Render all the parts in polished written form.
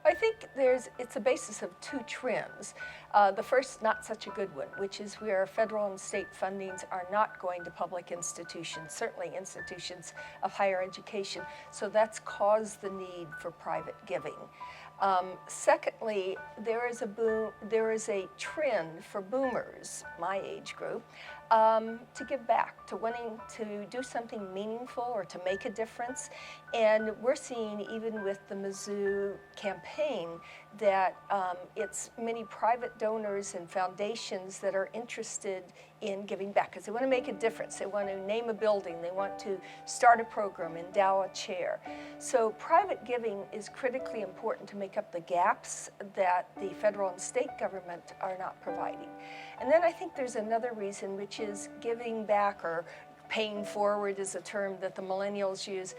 I think it's a basis of two trends. The first, not such a good one, which is where federal and state fundings are not going to public institutions, certainly institutions of higher education. So that's caused the need for private giving. Secondly, there is a trend for boomers, my age group, to give back, to wanting to do something meaningful or to make a difference. And we're seeing, even with the Mizzou campaign, that it's many private donors and foundations that are interested in giving back because they want to make a difference. They want to name a building. They want to start a program, endow a chair. So private giving is critically important to make up the gaps that the federal and state government are not providing. And then I think there's another reason, which is giving back, or paying forward is a term that the millennials use.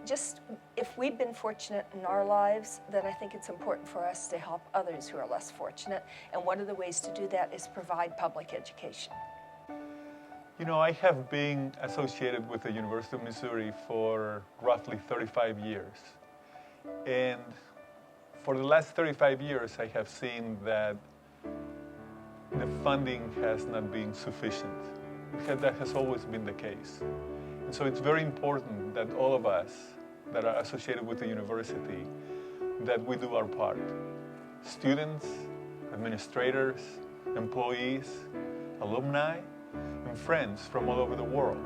Just if we've been fortunate in our lives, then I think it's important for us to help others who are less fortunate. And one of the ways to do that is provide public education. You know, I have been associated with the University of Missouri for roughly 35 years. And for the last 35 years, I have seen that the funding has not been sufficient, because that has always been the case. And so it's very important that all of us that are associated with the university, that we do our part. Students, administrators, employees, alumni, and friends from all over the world.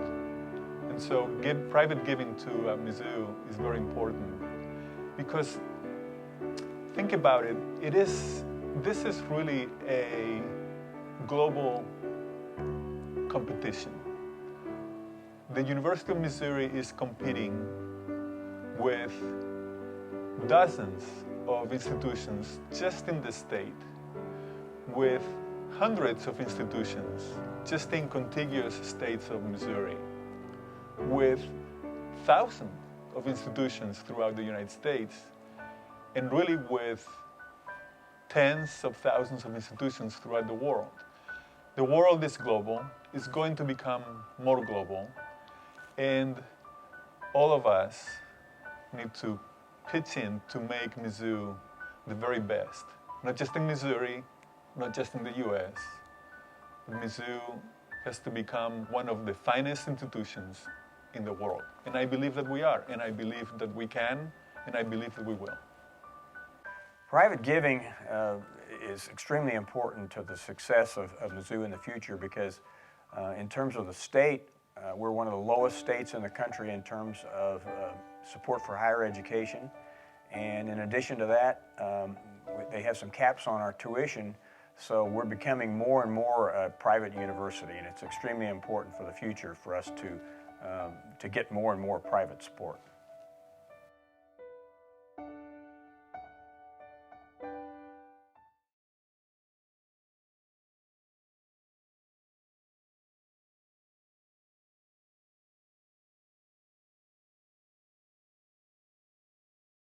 And so private giving to Mizzou is very important, because think about it, this is really a global competition. The University of Missouri is competing with dozens of institutions just in the state, with hundreds of institutions just in contiguous states of Missouri, with thousands of institutions throughout the United States, and really with tens of thousands of institutions throughout the world. The world is global, it's going to become more global, and all of us need to pitch in to make Mizzou the very best. Not just in Missouri, not just in the US. Mizzou has to become one of the finest institutions in the world. And I believe that we are, and I believe that we can, and I believe that we will. Private giving is extremely important to the success of Mizzou in the future, because in terms of the state, we're one of the lowest states in the country in terms of support for higher education. And in addition to that, they have some caps on our tuition, so we're becoming more and more a private university, and it's extremely important for the future for us to get more and more private support.